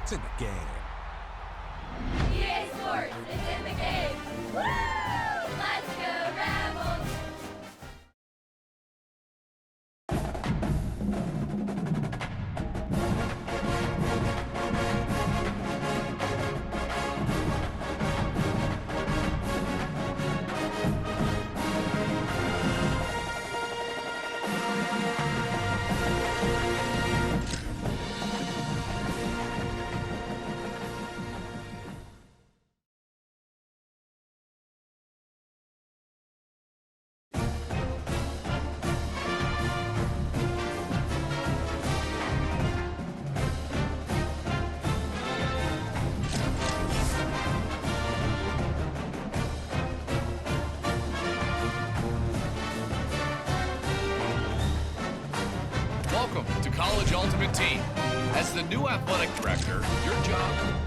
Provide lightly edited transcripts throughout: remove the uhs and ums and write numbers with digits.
It's in the game. EA Sports is in the game. Woo! Let's go Rebels! Welcome to College Ultimate Team. As the new athletic director, your job...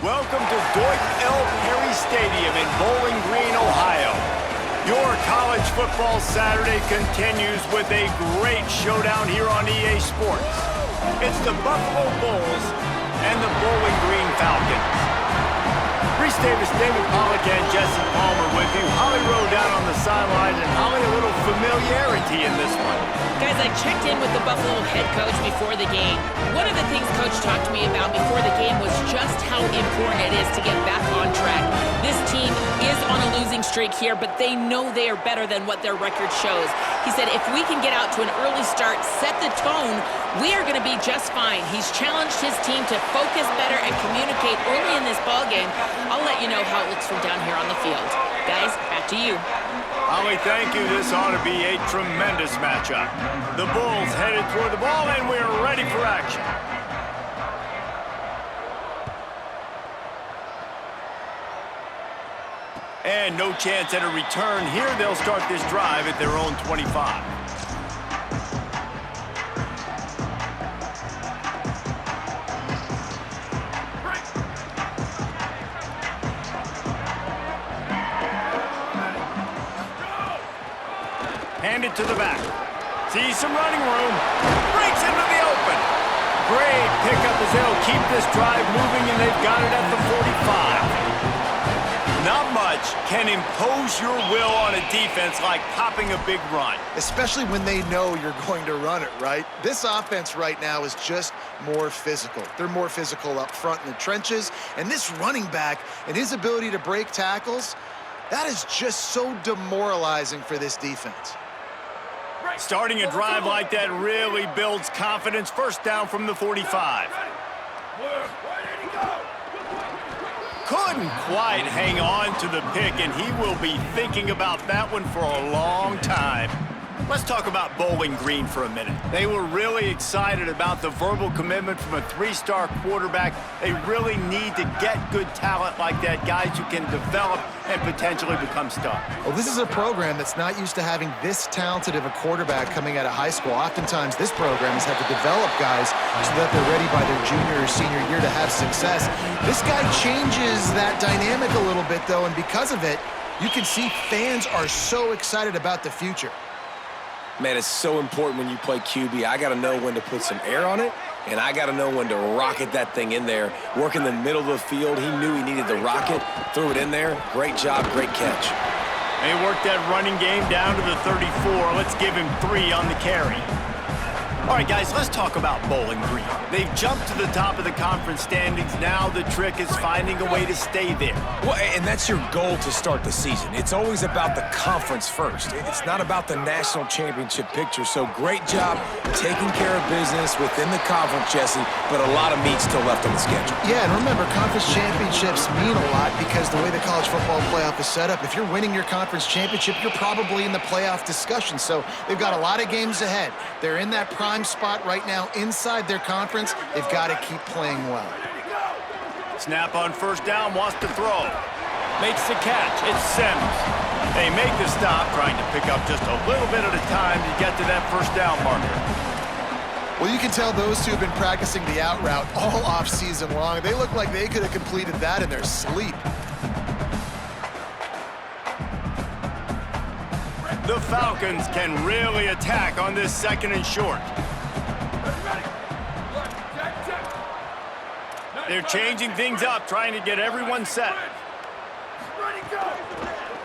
Welcome to Deutsch L. Perry Stadium in Bowling Green, Ohio. Your college football Saturday continues with a great showdown here on EA Sports. It's the Buffalo Bulls and the Bowling Green Falcons. Reese Davis, David Pollack, and Jesse Palmer with you. Holly Rowe down on the sidelines, and Holly, a little familiarity in this one. Guys, I checked in with the Buffalo head coach before the game. One of the things Coach talked to me about before the game was just how important it is to get back on track. This team is on a losing streak here, but they know they are better than what their record shows. He said if we can get out to an early start, set the tone, we are going to be just fine. He's challenged his team to focus better and communicate early in this ballgame. I'll let you know how it looks from down here on the field. Guys, back to you. Holly, thank you. This ought to be a tremendous matchup. The Bulls headed toward the ball, and we're ready for action. And no chance at a return here. They'll start this drive at their own 25. Handed to the back. Sees some running room. Breaks into the open. Great pickup as they'll keep this drive moving, and they've got it at the 45. Not much can impose your will on a defense like popping a big run. Especially when they know you're going to run it, right? This offense right now is just more physical. They're more physical up front in the trenches, and this running back and his ability to break tackles, that is just so demoralizing for this defense. Starting a drive like that really builds confidence. First down from the 45. Couldn't quite hang on to the pick, and he will be thinking about that one for a long time. Let's talk about Bowling Green for a minute. They were really excited about the verbal commitment from a three-star quarterback. They really need to get good talent like that, guys who can develop and potentially become stars. Well, this is a program that's not used to having this talented of a quarterback coming out of high school. Oftentimes, this program has had to develop guys so that they're ready by their junior or senior year to have success. This guy changes that dynamic a little bit, though, and because of it, you can see fans are so excited about the future. Man, it's so important when you play QB. I got to know when to put some air on it, and I got to know when to rocket that thing in there. Work in the middle of the field. He knew he needed the rocket, threw it in there. Great job, great catch. They worked that running game down to the 34. Let's give him 3 on the carry. All right, guys, let's talk about Bowling Green. They've jumped to the top of the conference standings. Now the trick is finding a way to stay there. Well, and that's your goal to start the season. It's always about the conference first. It's not about the national championship picture. So great job taking care of business within the conference, Jesse, but a lot of meat still left on the schedule. Yeah, and remember, conference championships mean a lot because the way the college football playoff is set up, if you're winning your conference championship, you're probably in the playoff discussion. So they've got a lot of games ahead. They're in that prime spot right now inside their conference. They've got to keep playing well. Snap on first down, wants to throw. Makes the catch. It's Sims. They make the stop, trying to pick up just a little bit at a time to get to that first down marker. Well, you can tell those two have been practicing the out route all off season long. They look like they could have completed that in their sleep. The Falcons can really attack on this second and short. They're changing things up, trying to get everyone set.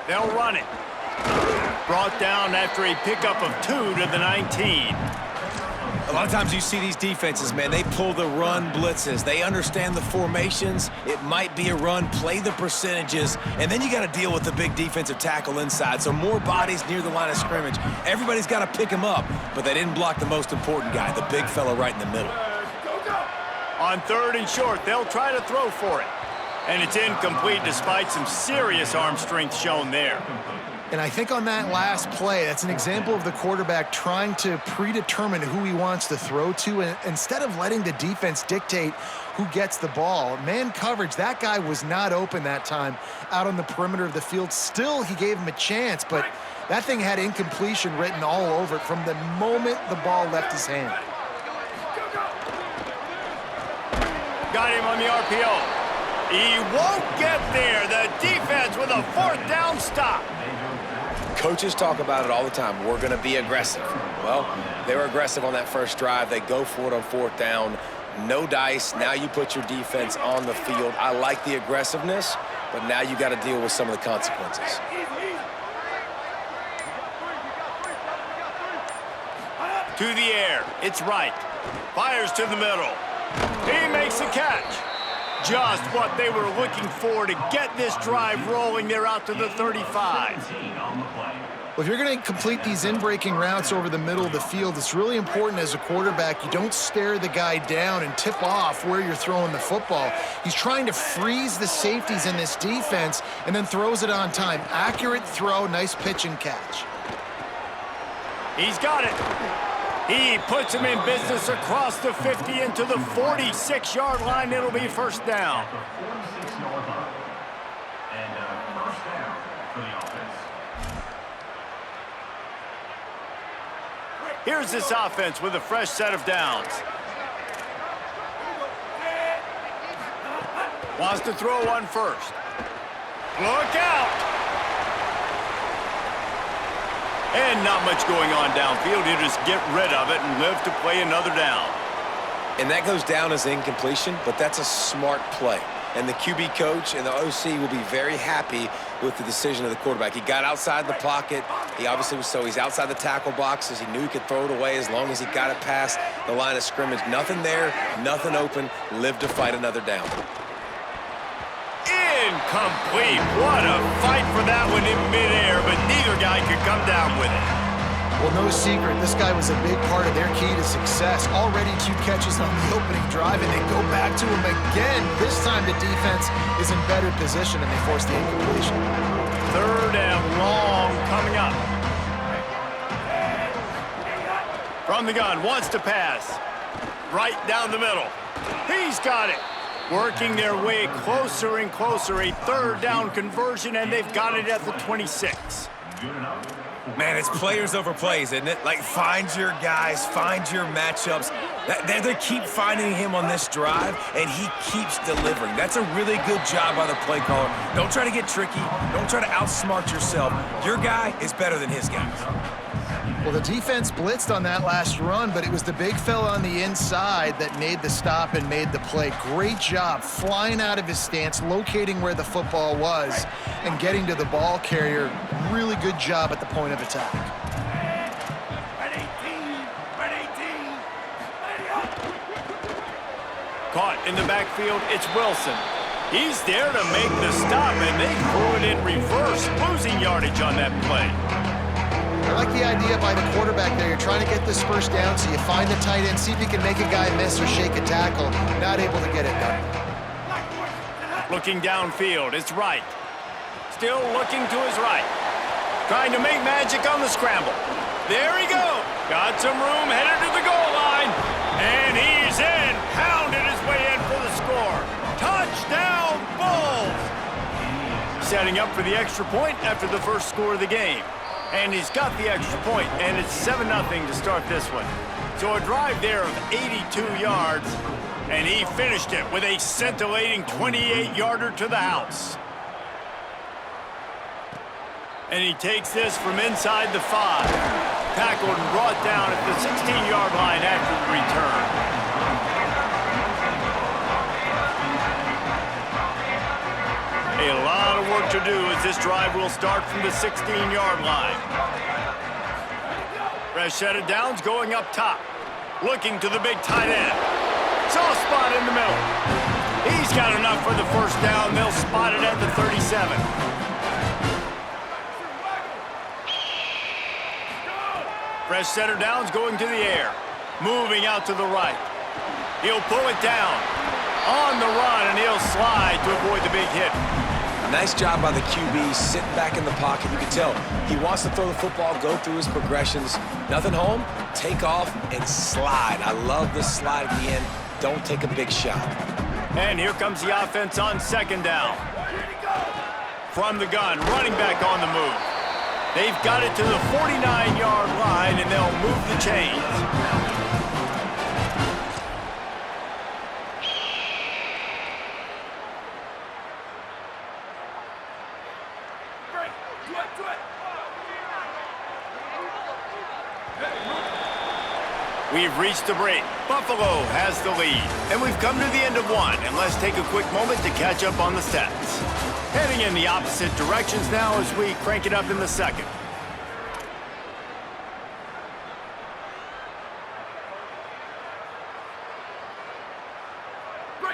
They'll run it. Brought down after a pickup of 2 to the 19. A lot of times you see these defenses, man, they pull the run blitzes. They understand the formations. It might be a run, play the percentages, and then you got to deal with the big defensive tackle inside. So more bodies near the line of scrimmage. Everybody's got to pick him up, but they didn't block the most important guy, the big fella right in the middle. On third and short, they'll try to throw for it. And it's incomplete despite some serious arm strength shown there. And I think on that last play, that's an example of the quarterback trying to predetermine who he wants to throw to, and instead of letting the defense dictate who gets the ball. Man coverage, that guy was not open that time out on the perimeter of the field. Still, he gave him a chance, but that thing had incompletion written all over it from the moment the ball left his hand. Got him on the RPO. He won't get there. The defense with a 4th down stop. Coaches talk about it all the time. We're going to be aggressive. Well, they were aggressive on that first drive. They go for it on 4th down. No dice. Now you put your defense on the field. I like the aggressiveness, but now you got to deal with some of the consequences. To the air. It's right. Fires to the middle. He makes the catch. Just what they were looking for to get this drive rolling. They're out to the 35. Well, if you're going to complete these in-breaking routes over the middle of the field, it's really important as a quarterback you don't stare the guy down and tip off where you're throwing the football. He's trying to freeze the safeties in this defense and then throws it on time. Accurate throw, nice pitch and catch. He's got it. He puts him in business across the 50 into the 46-yard line. It'll be first down. Here's this offense with a fresh set of downs. Wants to throw one first. Look out! And not much going on downfield. You just get rid of it and live to play another down. And that goes down as incompletion, but that's a smart play. And the QB coach and the OC will be very happy with the decision of the quarterback. He got outside the pocket. He obviously was he's outside the tackle boxes. He knew he could throw it away as long as he got it past the line of scrimmage. Nothing there, nothing open. Live to fight another down. Incomplete. What a fight for that one in midair, but neither guy could come down with it. Well, no secret, this guy was a big part of their key to success. Already 2 catches on the opening drive, and they go back to him again. This time the defense is in better position, and they force the incompletion. 3rd and long coming up. From the gun, wants to pass. Right down the middle. He's got it. Working their way closer and closer. A third down conversion, and they've got it at the 26. Man, it's players over plays, isn't it? Like, find your guys, find your matchups. They keep finding him on this drive, and he keeps delivering. That's a really good job by the play caller. Don't try to get tricky. Don't try to outsmart yourself. Your guy is better than his guys. Well, the defense blitzed on that last run, but it was the big fella on the inside that made the stop and made the play. Great job flying out of his stance, locating where the football was, and getting to the ball carrier. Really good job at the point of attack. Caught in the backfield, it's Wilson. He's there to make the stop, and they threw it in reverse, losing yardage on that play. I like the idea by the quarterback there. You're trying to get this first down, so you find the tight end, see if you can make a guy miss or shake a tackle. Not able to get it done. Looking downfield, it's right. Still looking to his right. Trying to make magic on the scramble. There he goes. Got some room, headed to the goal line. And he's in. Pounded his way in for the score. Touchdown, Bulls! Setting up for the extra point after the first score of the game. And he's got the extra point, and it's 7-0 to start this one. So a drive there of 82 yards, and he finished it with a scintillating 28-yarder to the house. And he takes this from inside the 5. Tackled and brought down at the 16-yard line after the return. A lot of work to do as this drive will start from the 16-yard line. Fresh set of downs going up top. Looking to the big tight end. Soft spot in the middle. He's got enough for the first down. They'll spot it at the 37. Fresh set of downs going to the air. Moving out to the right. He'll pull it down. On the run, and he'll slide to avoid the big hit. Nice job by the QB, sitting back in the pocket. You can tell he wants to throw the football, go through his progressions. Nothing home, take off, and slide. I love the slide at the end. Don't take a big shot. And here comes the offense on second down. From the gun, running back on the move. They've got it to the 49-yard line, and they'll move the chains. We've reached the break. Buffalo has the lead. And we've come to the end of one. And let's take a quick moment to catch up on the stats. Heading in the opposite directions now as we crank it up in the second.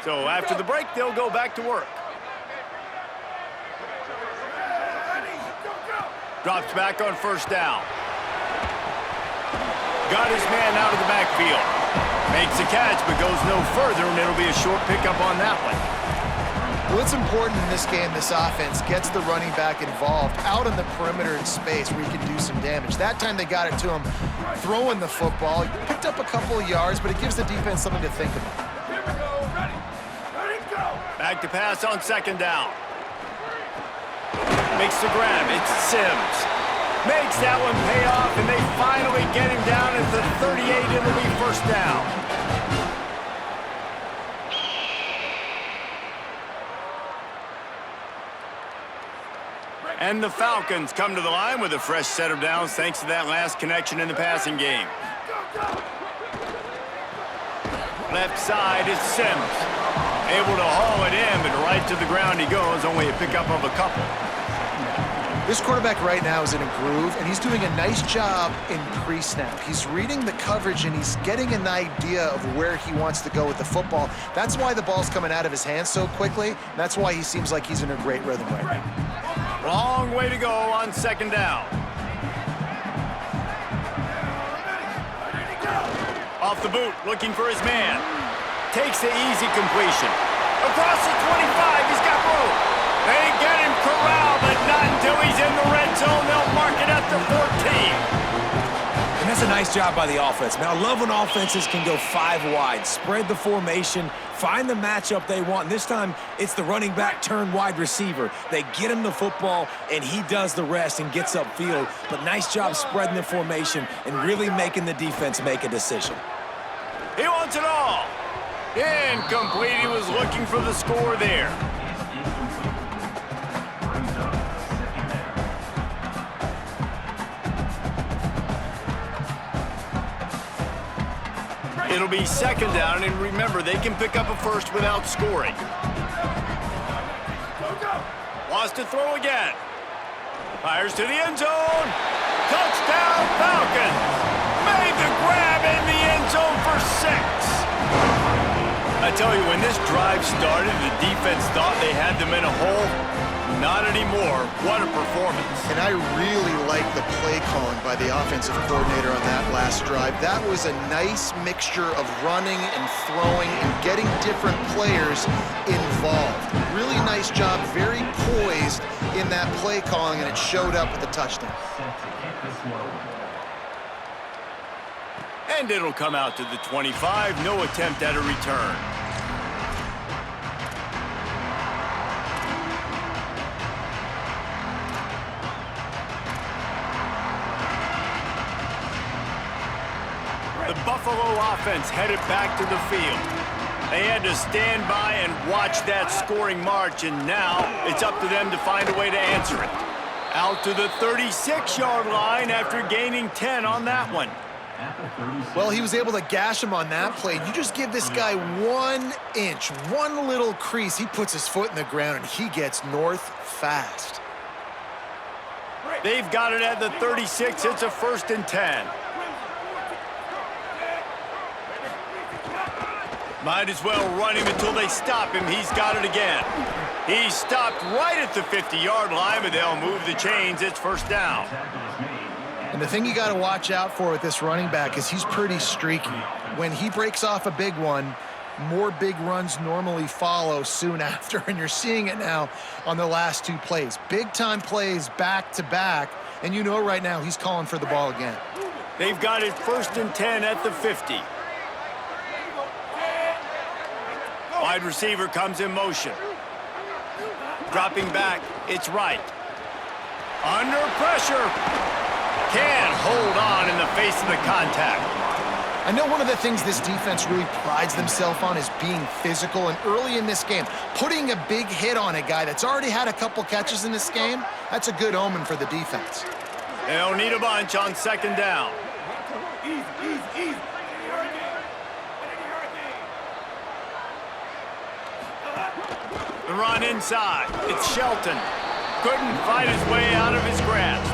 So after the break, they'll go back to work. Drops back on first down. Got his man out of the backfield. Makes a catch, but goes no further, and it'll be a short pickup on that one. Well, it's important in this game, this offense gets the running back involved out on the perimeter in space where he can do some damage. That time they got it to him throwing the football. He picked up a couple of yards, but it gives the defense something to think about. Here we go. Ready, go. Back to pass on second down. Makes the grab. It's Sims. Makes that one pay off, and they finally get him down at the 38. It'll be first down. And the Falcons come to the line with a fresh set of downs thanks to that last connection in the passing game. Left side is Sims. Able to haul it in, but right to the ground he goes, only a pickup of a couple. This quarterback right now is in a groove, and he's doing a nice job in pre-snap. He's reading the coverage, and he's getting an idea of where he wants to go with the football. That's why the ball's coming out of his hands so quickly. And that's why he seems like he's in a great rhythm right now. Long way to go on second down. Off the boot, looking for his man. Takes the easy completion. Across the 25, he's got room. They get him corralled, but not until he's in the red zone. They'll mark it at the 14. And that's a a nice job by the offense. Man, I love when offenses can go 5 wide, spread the formation, find the matchup they want. And this time, it's the running back turned wide receiver. They get him the football, and he does the rest and gets upfield. But nice job spreading the formation and really making the defense make a decision. He wants it all. Incomplete. He was looking for the score there. It'll be second down, and remember, they can pick up a first without scoring. Wants to throw again. Fires to the end zone. Touchdown, Falcons. Made the grab in the end zone for 6. I tell you, when this drive started, the defense thought they had them in a hole. Not anymore. What a performance. And I really like the play calling by the offensive coordinator on that last drive. That was a nice mixture of running and throwing and getting different players involved. Really nice job, very poised in that play calling, and it showed up with the touchdown. And it'll come out to the 25. No attempt at a return. The Buffalo offense headed back to the field. They had to stand by and watch that scoring march, and now it's up to them to find a way to answer it. Out to the 36-yard line after gaining 10 on that one. Well, he was able to gash him on that play. You just give this guy 1 inch, one little crease, he puts his foot in the ground, and he gets north fast. They've got it at the 36. It's a 1st and 10. Might as well run him until they stop him. He's got it again. He's stopped right at the 50-yard line, but they'll move the chains. It's 1st down. And the thing you got to watch out for with this running back is he's pretty streaky. When he breaks off a big one, more big runs normally follow soon after, and you're seeing it now on the last 2 plays. Big-time plays back-to-back, and you know right now he's calling for the ball again. They've got it 1st and 10 at the 50. Wide receiver comes in motion. Dropping back, it's right. Under pressure. Can't hold on in the face of the contact. I know one of the things this defense really prides themselves on is being physical, and early in this game, putting a big hit on a guy that's already had a couple catches in this game, that's a good omen for the defense. They'll need a bunch on 2nd down. Easy. The run inside. It's Shelton. Couldn't fight his way out of his grasp.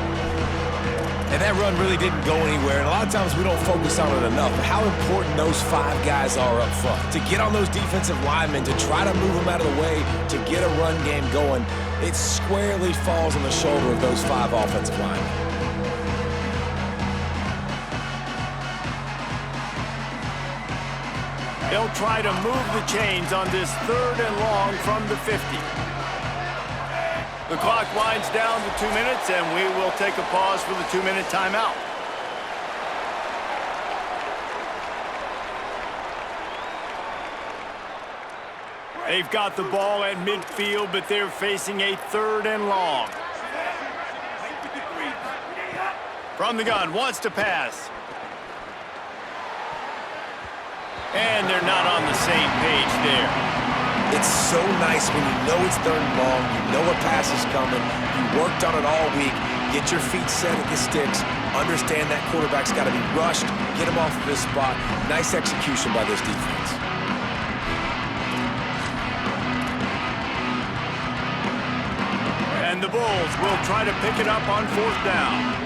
And that run really didn't go anywhere. And a lot of times we don't focus on it enough. But how important those 5 guys are up front. To get on those defensive linemen, to try to move them out of the way, to get a run game going, it squarely falls on the shoulder of those 5 offensive linemen. They'll try to move the chains on this 3rd and long from the 50. The clock winds down to 2 minutes, and we will take a pause for the 2-minute timeout. They've got the ball at midfield, but they're facing a 3rd and long. From the gun, wants to pass. And they're not on the same page there. It's so nice when you know it's 3rd and long, you know a pass is coming, you worked on it all week, get your feet set at the sticks, understand that quarterback's got to be rushed, get him off of his spot. Nice execution by this defense. And the Bulls will try to pick it up on 4th down.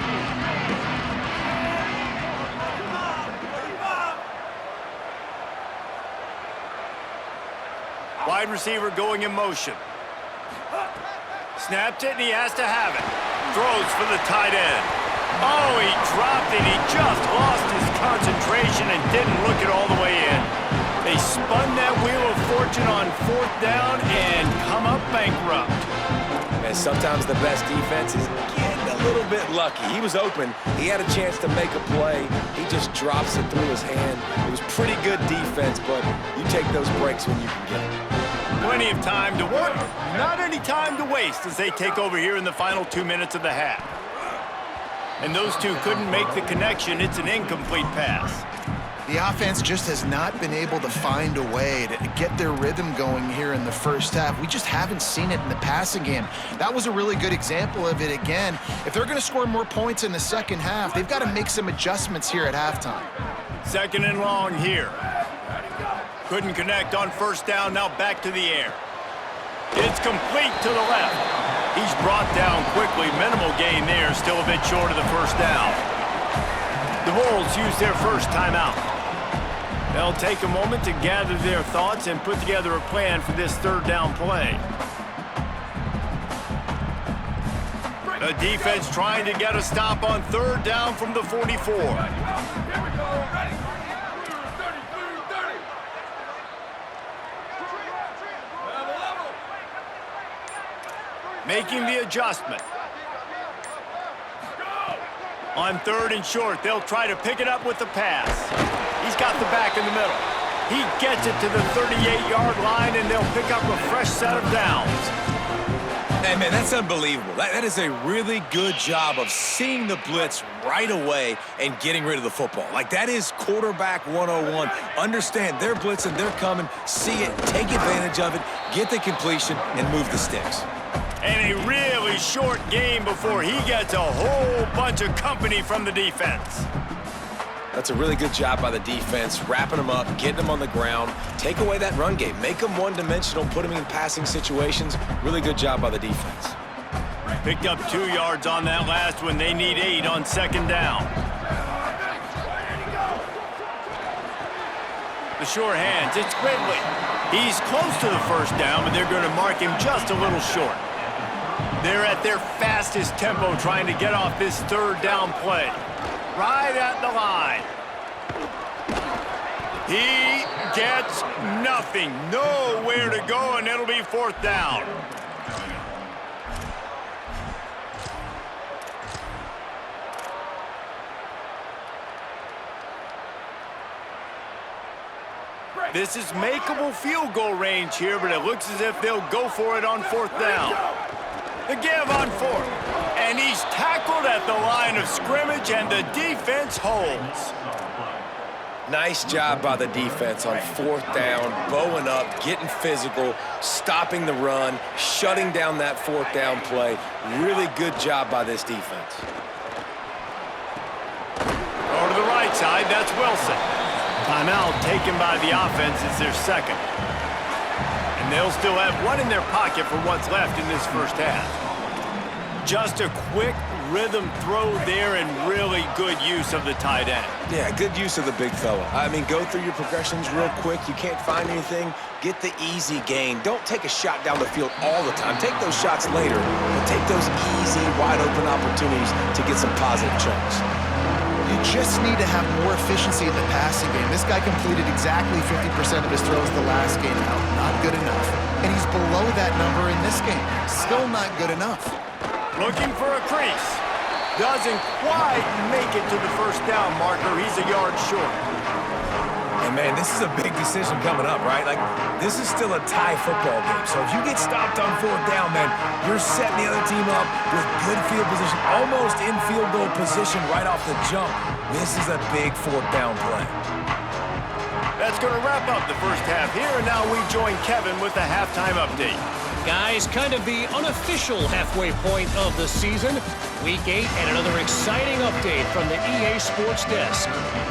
Wide receiver going in motion. Snapped it, and he has to have it. Throws for the tight end. Oh, he dropped it. He just lost his concentration and didn't look it all the way in. They spun that wheel of fortune on 4th down and come up bankrupt. And sometimes the best defense is getting a little bit lucky. He was open. He had a chance to make a play. He just drops it through his hand. It was pretty good defense, but you take those breaks when you can get them. Plenty of time to work. Not any time to waste as they take over here in the final 2 minutes of the half. And those two couldn't make the connection. It's an incomplete pass. The offense just has not been able to find a way to get their rhythm going here in the first half. We just haven't seen it in the passing game. That was a really good example of it again. If they're going to score more points in the second half, they've got to make some adjustments here at halftime. 2nd and long here. Couldn't connect on first down, now back to the air. It's complete to the left. He's brought down quickly. Minimal gain there, still a bit short of the first down. The Wolves use their first timeout. They'll take a moment to gather their thoughts and put together a plan for this 3rd down play. The defense trying to get a stop on 3rd down from the 44. Here we go. Ready? 30. Level. Making the adjustment. On 3rd and short, they'll try to pick it up with the pass. He's got the back in the middle. He gets it to the 38-yard line, and they'll pick up a fresh set of downs. Hey, man, that's unbelievable. That is a really good job of seeing the blitz right away and getting rid of the football. Like, that is quarterback 101. Understand they're blitzing, they're coming, see it, take advantage of it, get the completion, and move the sticks. And a really short game before he gets a whole bunch of company from the defense. That's a really good job by the defense, wrapping them up, getting them on the ground, take away that run game, make them one-dimensional, put them in passing situations. Really good job by the defense. Picked up 2 yards on that last one. They need 8 on 2nd down. The short hands, it's Ridley. He's close to the first down, but they're going to mark him just a little short. They're at their fastest tempo trying to get off this 3rd down play. Right at the line. He gets nothing. Nowhere to go, and it'll be 4th down. This is makeable field goal range here, but it looks as if they'll go for it on 4th down. The give on 4th. And he's tackled at the line of scrimmage, and the defense holds. Nice job by the defense on 4th down, bowing up, getting physical, stopping the run, shutting down that 4th down play. Really good job by this defense. Over to the right side, that's Wilson. Timeout taken by the offense. It's their 2nd. And they'll still have 1 in their pocket for what's left in this first half. Just a quick rhythm throw there and really good use of the tight end. Yeah, good use of the big fella. I mean, go through your progressions real quick. You can't find anything, get the easy gain. Don't take a shot down the field all the time. Take those shots later, but take those easy, wide-open opportunities to get some positive chunks. You just need to have more efficiency in the passing game. This guy completed exactly 50% of his throws the last game. Now, not good enough. And he's below that number in this game. Still not good enough. Looking for a crease. Doesn't quite make it to the first down marker. He's a yard short. And, man, this is a big decision coming up, right? Like, this is still a tie football game. So if you get stopped on 4th down, man, you're setting the other team up with good field position, almost in field goal position right off the jump. This is a big 4th down play. That's going to wrap up the first half here, and now we join Kevin with the halftime update. Guys, kind of the unofficial halfway point of the season. Week 8 and another exciting update from the EA Sports Desk.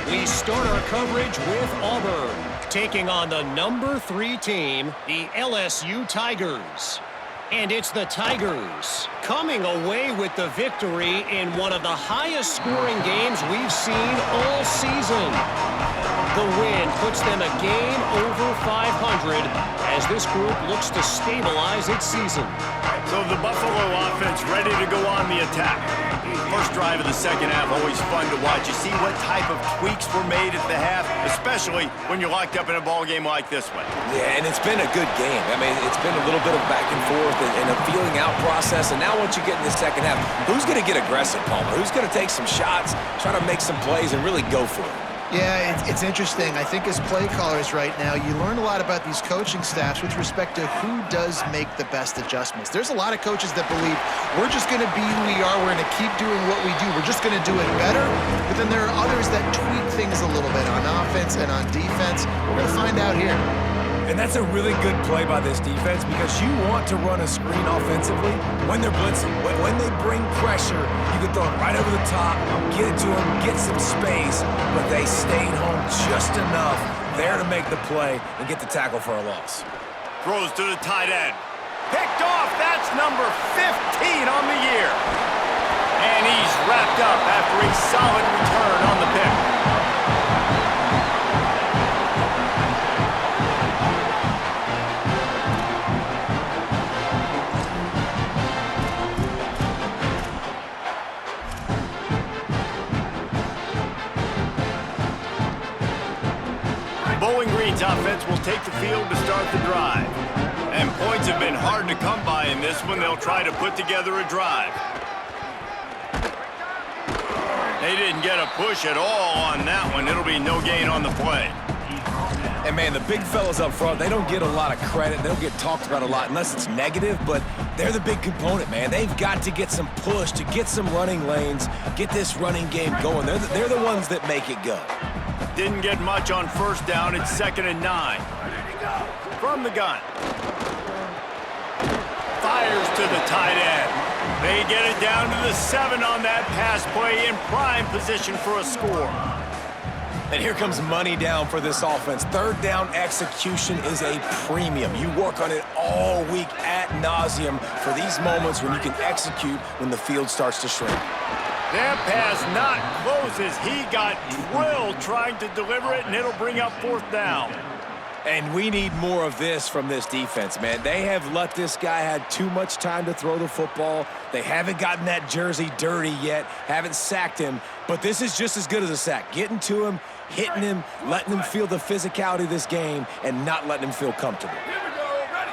We start our coverage with Auburn, taking on the number 3 team, the LSU Tigers. And it's the Tigers coming away with the victory in one of the highest scoring games we've seen all season. The win puts them a game over .500 as this group looks to stabilize its season. So the Buffalo offense ready to go on the attack. First drive of the second half, always fun to watch. You see what type of tweaks were made at the half, especially when you're locked up in a ball game like this one. Yeah, and it's been a good game. I mean, it's been a little bit of back and forth and a feeling out process. And now once you get in the second half, who's going to get aggressive, Palmer? Who's going to take some shots, try to make some plays, and really go for it? Yeah, it's interesting. I think as play callers right now, you learn a lot about these coaching staffs with respect to who does make the best adjustments. There's a lot of coaches that believe we're just going to be who we are. We're going to keep doing what we do. We're just going to do it better. But then there are others that tweak things a little bit on offense and on defense. We're going to find out here. And that's a really good play by this defense because you want to run a screen offensively when they're blitzing. When they bring pressure, you can throw it right over the top, get it to them, get some space, but they stayed home just enough there to make the play and get the tackle for a loss. Throws to the tight end. Picked off. That's number 15 on the year. And he's wrapped up after a solid return on the pick. Bowling Green's offense will take the field to start the drive. And points have been hard to come by in this one. They'll try to put together a drive. They didn't get a push at all on that one. It'll be no gain on the play. And, man, the big fellas up front, they don't get a lot of credit. They don't get talked about a lot unless it's negative, but they're the big component, man. They've got to get some push, to get some running lanes, get this running game going. They're the ones that make it go. Didn't get much on first down. It's 2nd and 9. From the gun. Fires to the tight end. They get it down to the 7 on that pass play in prime position for a score. And here comes money down for this offense. Third down execution is a premium. You work on it all week ad nauseum for these moments when you can execute when the field starts to shrink. That pass not closes. He got drilled trying to deliver it, and it'll bring up 4th down. And we need more of this from this defense, man. They have let this guy have too much time to throw the football. They haven't gotten that jersey dirty yet, haven't sacked him. But this is just as good as a sack. Getting to him, hitting him, letting him feel the physicality of this game, and not letting him feel comfortable. Here we go. Ready.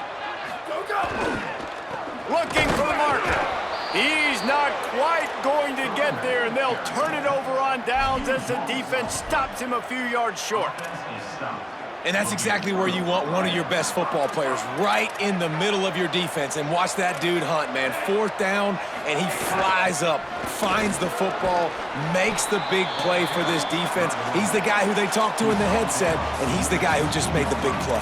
Go, go. Looking for the marker. He's not quite going to get there, and they'll turn it over on downs as the defense stops him a few yards short. And that's exactly where you want one of your best football players, right in the middle of your defense. And watch that dude hunt, man. 4th down, and he flies up, finds the football, makes the big play for this defense. He's the guy who they talk to in the headset, and he's the guy who just made the big play.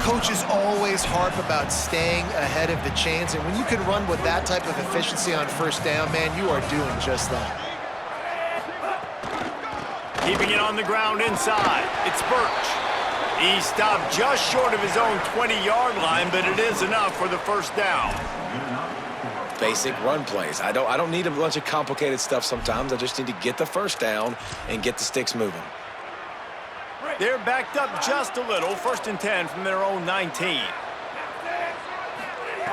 Coaches always harp about staying ahead of the chains, and when you can run with that type of efficiency on first down, man, you are doing just that. Keeping it on the ground inside. It's Birch. He stopped just short of his own 20-yard line, but it is enough for the first down. Basic run plays. I don't need a bunch of complicated stuff sometimes. I just need to get the first down and get the sticks moving. They're backed up just a little. 1st and 10 from their own 19.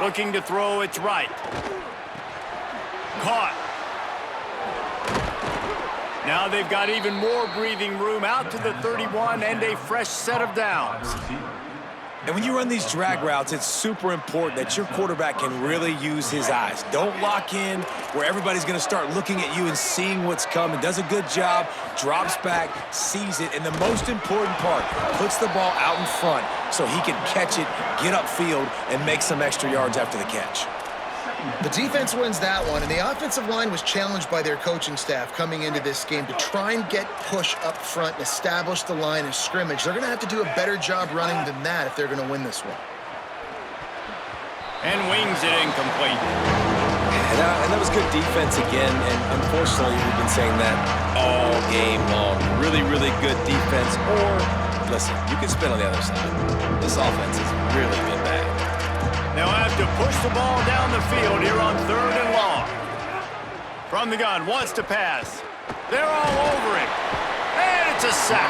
Looking to throw, it's right. Caught. Now they've got even more breathing room out to the 31 and a fresh set of downs. And when you run these drag routes, it's super important that your quarterback can really use his eyes. Don't lock in where everybody's going to start looking at you and seeing what's coming. Does a good job, drops back, sees it, and the most important part, puts the ball out in front so he can catch it, get upfield, and make some extra yards after the catch. The defense wins that one, and the offensive line was challenged by their coaching staff coming into this game to try and get push up front and establish the line of scrimmage. They're going to have to do a better job running than that if they're going to win this one. And wings it incomplete. And that was good defense again, and unfortunately, we've been saying that all game long. Really, really good defense, or, listen, you can spin on the other side. This offense has really been bad. They'll have to push the ball down the field here on 3rd and long. From the gun, wants to pass. They're all over him. And it's a sack.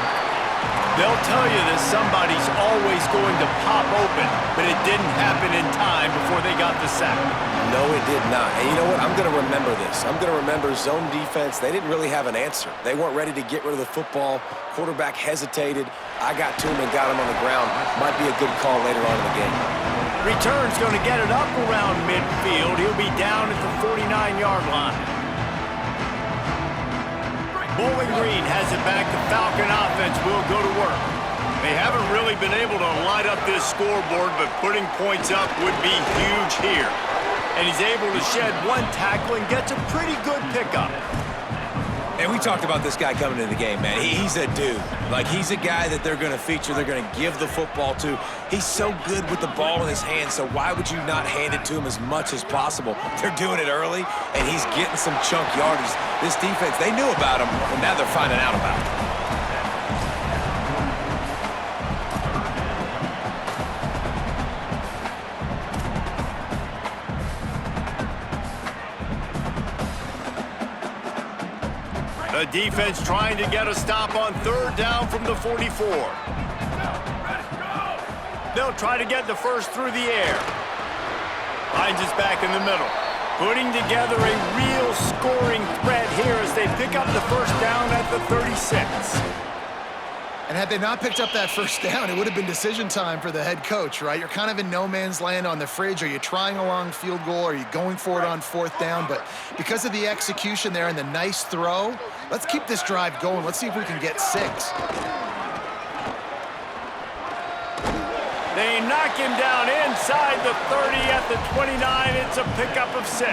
They'll tell you that somebody's always going to pop open, but it didn't happen in time before they got the sack. No, it did not. And you know what? I'm going to remember this. I'm going to remember zone defense. They didn't really have an answer. They weren't ready to get rid of the football. Quarterback hesitated. I got to him and got him on the ground. Might be a good call later on in the game. Return's going to get it up around midfield. He'll be down at the 49-yard line. Bowling Green has it back. The Falcon offense will go to work. They haven't really been able to light up this scoreboard, but putting points up would be huge here. And he's able to shed one tackle and gets a pretty good pickup. And we talked about this guy coming into the game, man. He's a dude. Like, he's a guy that they're going to feature, they're going to give the football to. He's so good with the ball in his hands, so why would you not hand it to him as much as possible? They're doing it early, and he's getting some chunk yardage. This defense, they knew about him, and now they're finding out about him. The defense trying to get a stop on third down from the 44. They'll try to get the first through the air. Hines is back in the middle, putting together a real scoring threat here as they pick up the first down at the 36. And had they not picked up that first down, it would have been decision time for the head coach, right? You're kind of in no man's land on the fridge. Are you trying a long field goal? Are you going for it on fourth down? But because of the execution there and the nice throw, let's keep this drive going. Let's see if we can get 6. They knock him down inside the 30 at the 29. It's a pickup of 6.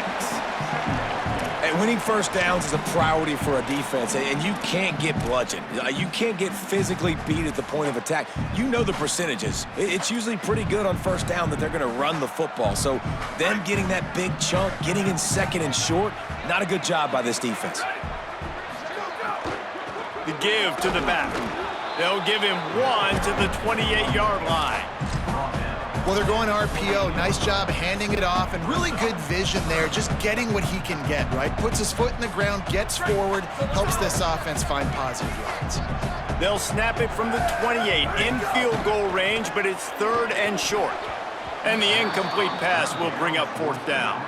And winning first downs is a priority for a defense, and you can't get bludgeoned. You can't get physically beat at the point of attack. You know the percentages. It's usually pretty good on first down that they're going to run the football. So them getting that big chunk, getting in second and short, not a good job by this defense. The give to the back. They'll give him 1 to the 28-yard line. Well, they're going RPO. Nice job handing it off, and really good vision there, just getting what he can get, right? Puts his foot in the ground, gets forward, helps this offense find positive yards. They'll snap it from the 28 in field goal range, but it's third and short. And the incomplete pass will bring up fourth down.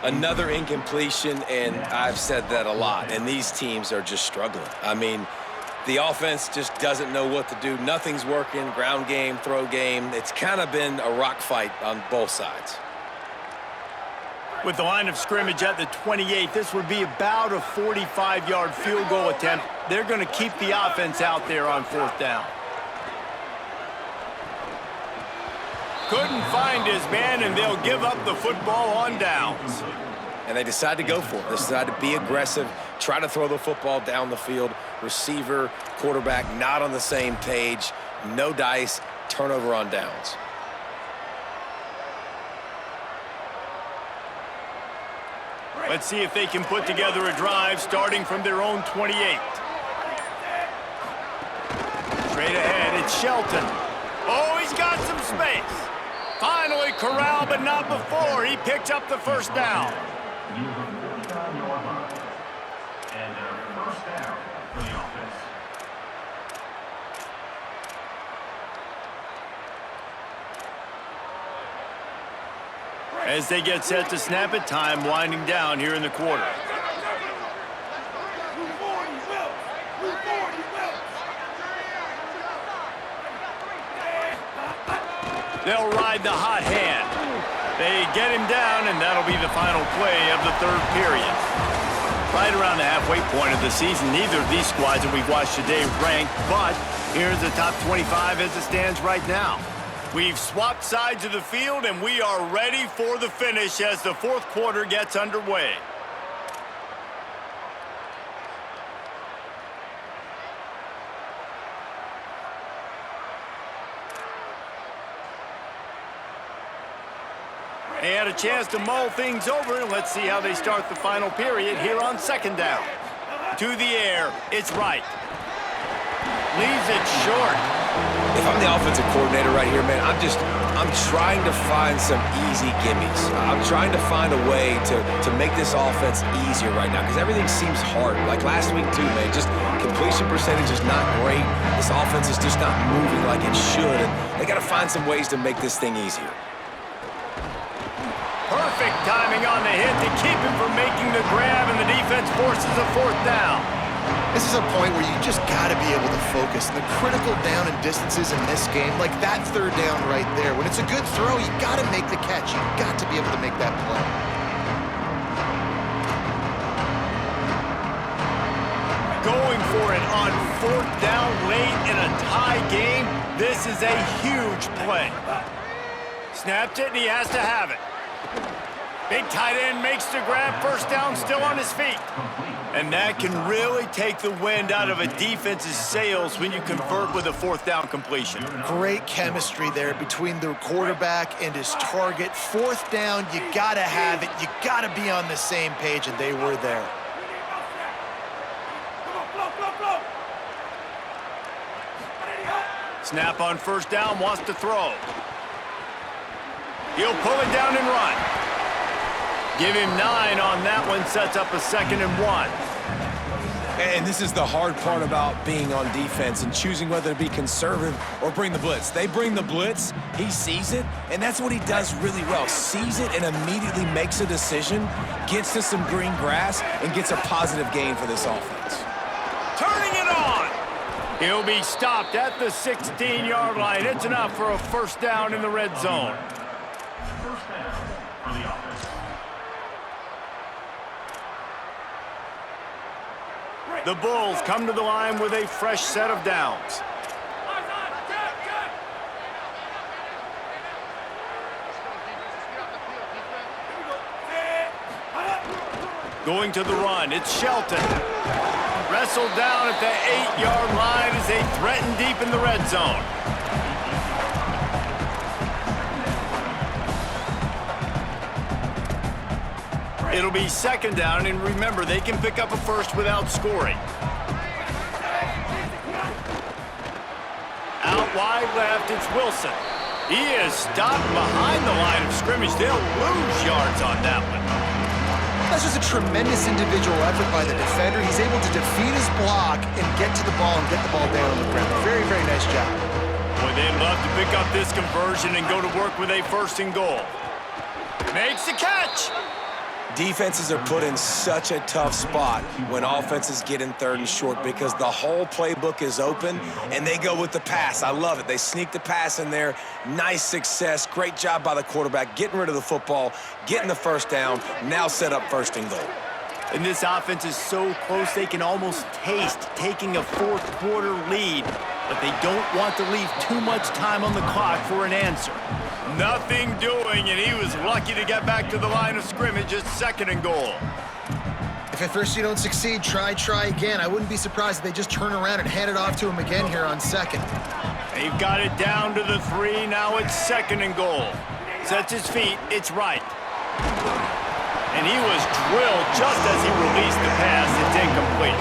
Another incompletion, and I've said that a lot, and these teams are just struggling. I mean, the offense just doesn't know what to do. Nothing's working, ground game, throw game. It's kind of been a rock fight on both sides. With the line of scrimmage at the 28, this would be about a 45-yard field goal attempt. They're going to keep the offense out there on fourth down. Couldn't find his man, and they'll give up the football on downs. And they decide to go for it. They decide to be aggressive, try to throw the football down the field. Receiver, quarterback, not on the same page. No dice, turnover on downs. Let's see if they can put together a drive starting from their own 28. Straight ahead, it's Shelton. Oh, he's got some space. Finally corralled, but not before. He picked up the first down. As they get set to snap it, time winding down here in the quarter. They'll ride the hot hand. They get him down, and that'll be the final play of the third period. Right around the halfway point of the season, neither of these squads that we've watched today ranked, but here's the top 25 as it stands right now. We've swapped sides of the field, and we are ready for the finish as the fourth quarter gets underway. They had a chance to mull things over, and let's see how they start the final period here on second down. To the air, it's right. Leaves it short. If I'm the offensive coordinator right here, man, I'm trying to find some easy gimmies. I'm trying to find a way to make this offense easier right now because everything seems hard. Like last week too, man, just completion percentage is not great. This offense is just not moving like it should, and they got to find some ways to make this thing easier. Perfect timing on the hit to keep him from making the grab, and the defense forces a 4th down. This is a point where you just got to be able to focus. The critical down and distances in this game, like that 3rd down right there. When it's a good throw, you got to make the catch. You got to be able to make that play. Going for it on 4th down late in a tie game. This is a huge play. Snapped it, and he has to have it. Big tight end makes the grab. 1st down, still on his feet. And that can really take the wind out of a defense's sails when you convert with a 4th down completion. Great chemistry there between the quarterback and his target. 4th down, you got to have it. You got to be on the same page, and they were there. Snap on 1st down, wants to throw. He'll pull it down and run. Give him 9 on that one, sets up a 2nd and 1. And this is the hard part about being on defense and choosing whether to be conservative or bring the blitz. They bring the blitz, he sees it, and that's what he does really well. Sees it and immediately makes a decision, gets to some green grass, and gets a positive gain for this offense. Turning it on. He'll be stopped at the 16-yard line. It's enough for a 1st down in the red zone. The Bulls come to the line with a fresh set of downs. Going to the run, it's Shelton. Wrestled down at the 8-yard line as they threaten deep in the red zone. It'll be 2nd down, and remember, they can pick up a 1st without scoring. Out wide left, it's Wilson. He is stopped behind the line of scrimmage. They'll lose yards on that one. That's just a tremendous individual effort by the defender. He's able to defeat his block and get to the ball and get the ball down on the ground. Very, very nice job. Boy, they'd love to pick up this conversion and go to work with a 1st and goal. Makes the catch. Defenses are put in such a tough spot when offenses get in 3rd and short because the whole playbook is open and they go with the pass. I love it. They sneak the pass in there. Nice success. Great job by the quarterback getting rid of the football, getting the 1st down, now set up 1st and goal. And this offense is so close they can almost taste taking a 4th quarter lead, but they don't want to leave too much time on the clock for an answer. Nothing doing, and he was lucky to get back to the line of scrimmage at 2nd and goal. If at first you don't succeed, try again. I wouldn't be surprised if they just turn around and hand it off to him again here on 2nd. They've got it down to the 3, now it's 2nd and goal. Sets his feet, it's right. And he was drilled just as he released the pass. It's incomplete.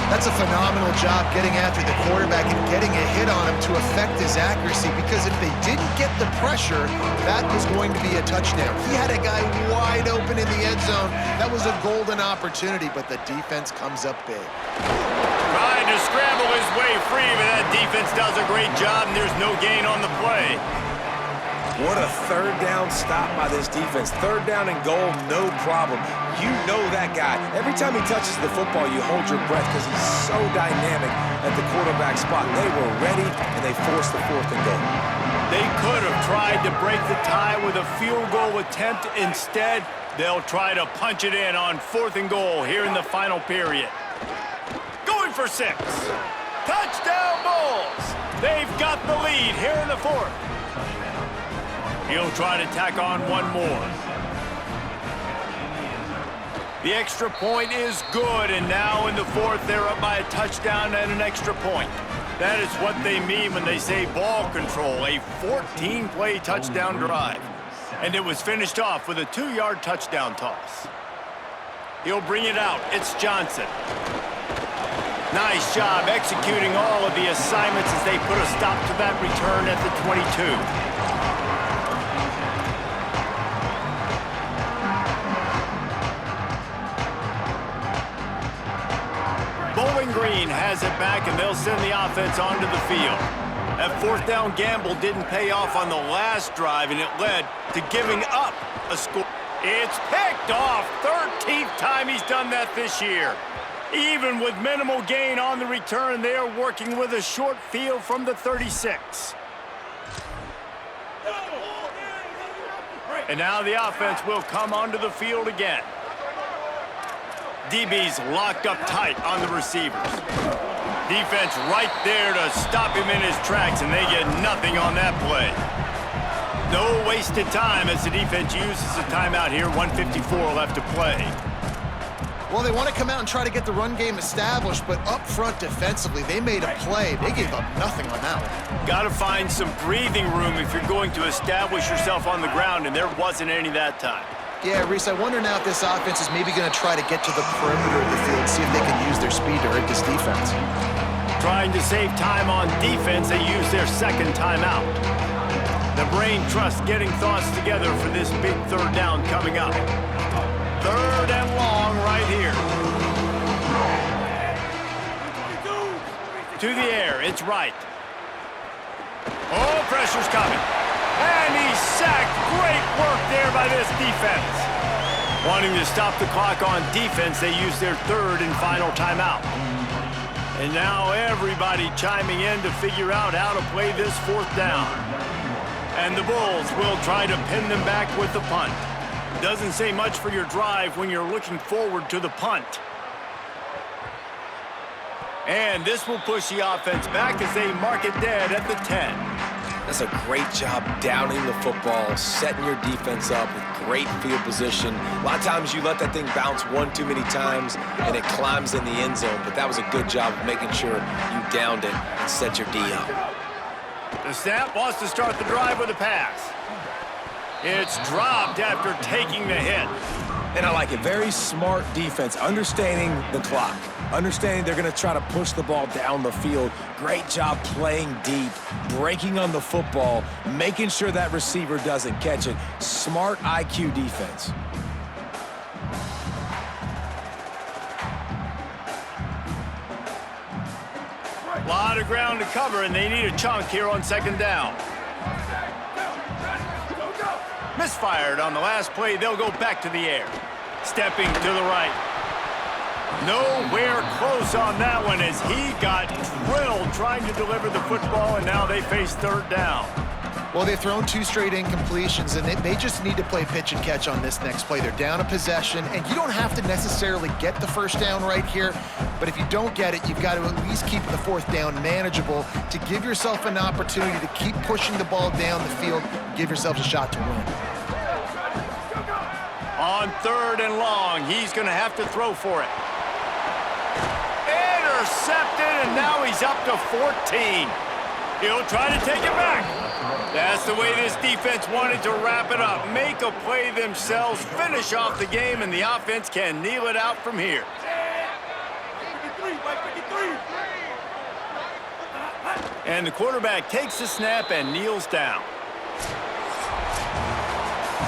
That's a phenomenal job getting after the quarterback and getting a hit on him to affect his accuracy, because if they didn't get the pressure, that was going to be a touchdown. He had a guy wide open in the end zone. That was a golden opportunity, but the defense comes up big. Trying to scramble his way free, but that defense does a great job, and there's no gain on the play. What a 3rd down stop by this defense. 3rd down and goal, no problem. You know that guy. Every time he touches the football, you hold your breath because he's so dynamic at the quarterback spot. They were ready, and they forced the 4th and goal. They could have tried to break the tie with a field goal attempt. Instead, they'll try to punch it in on 4th and goal here in the final period. Going for 6. Touchdown Bulls! They've got the lead here in the 4th. He'll try to tack on one more. The extra point is good, and now in the 4th, they're up by a touchdown and an extra point. That is what they mean when they say ball control, a 14-play touchdown drive. And it was finished off with a 2-yard touchdown toss. He'll bring it out. It's Johnson. Nice job executing all of the assignments as they put a stop to that return at the 22. Bowling Green has it back, and they'll send the offense onto the field. That fourth down gamble didn't pay off on the last drive, and it led to giving up a score. It's picked off. 13th time he's done that this year. Even with minimal gain on the return, they are working with a short field from the 36. And now the offense will come onto the field again. DB's locked up tight on the receivers. Defense right there to stop him in his tracks, and they get nothing on that play. No wasted time as the defense uses a timeout here. 1:54 left to play. Well, they want to come out and try to get the run game established, but up front defensively, they made a play. They gave up nothing on that one. Got to find some breathing room if you're going to establish yourself on the ground, and there wasn't any that time. Yeah, Reese, I wonder now if this offense is maybe going to try to get to the perimeter of the field, see if they can use their speed to hurt this defense. Trying to save time on defense, they use their second timeout. The brain trust getting thoughts together for this big third down coming up. Third and long right here. To the air, it's right. Oh, pressure's coming. And he's sacked. Great work there by this defense. Wanting to stop the clock on defense, they use their third and final timeout. And now everybody chiming in to figure out how to play this fourth down. And the Bulls will try to pin them back with the punt. Doesn't say much for your drive when you're looking forward to the punt. And this will push the offense back as they mark it dead at the 10. That's a great job downing the football, setting your defense up with great field position. A lot of times you let that thing bounce one too many times and it climbs in the end zone, but that was a good job of making sure you downed it and set your D up. The snap wants to start the drive with a pass. It's dropped after taking the hit. And I like it. Very smart defense, understanding the clock, understanding they're going to try to push the ball down the field. Great job playing deep, breaking on the football, making sure that receiver doesn't catch it. Smart IQ defense. A lot of ground to cover, and they need a chunk here on second down. Misfired on the last play. They'll go back to the air. Stepping to the right. Nowhere close on that one as he got drilled trying to deliver the football, and now they face third down. Well, they've thrown 2 straight incompletions, and they just need to play pitch and catch on this next play. They're down a possession, and you don't have to necessarily get the first down right here, but if you don't get it, you've got to at least keep the fourth down manageable to give yourself an opportunity to keep pushing the ball down the field and give yourselves a shot to win. On third and long, he's going to have to throw for it. Intercepted, and now he's up to 14. He'll try to take it back. That's the way this defense wanted to wrap it up. Make a play themselves, finish off the game, and the offense can kneel it out from here. And the quarterback takes the snap and kneels down.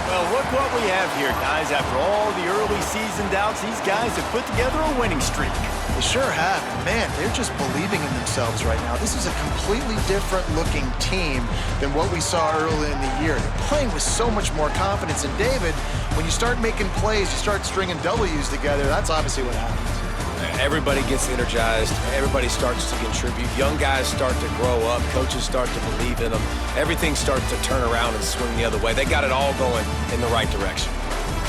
Well, look what we have here, guys. After all the early season doubts, these guys have put together a winning streak. They sure have. Man, they're just believing in themselves right now. This is a completely different looking team than what we saw early in the year. They're playing with so much more confidence. And David, when you start making plays, you start stringing W's together, that's obviously what happens. Everybody gets energized. Everybody starts to contribute. Young guys start to grow up. Coaches start to believe in them. Everything starts to turn around and swing the other way. They got it all going in the right direction.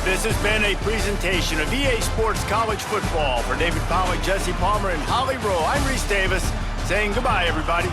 This has been a presentation of EA Sports College Football. For David Pollack, Jesse Palmer, and Holly Rowe, I'm Reese Davis saying goodbye, everybody.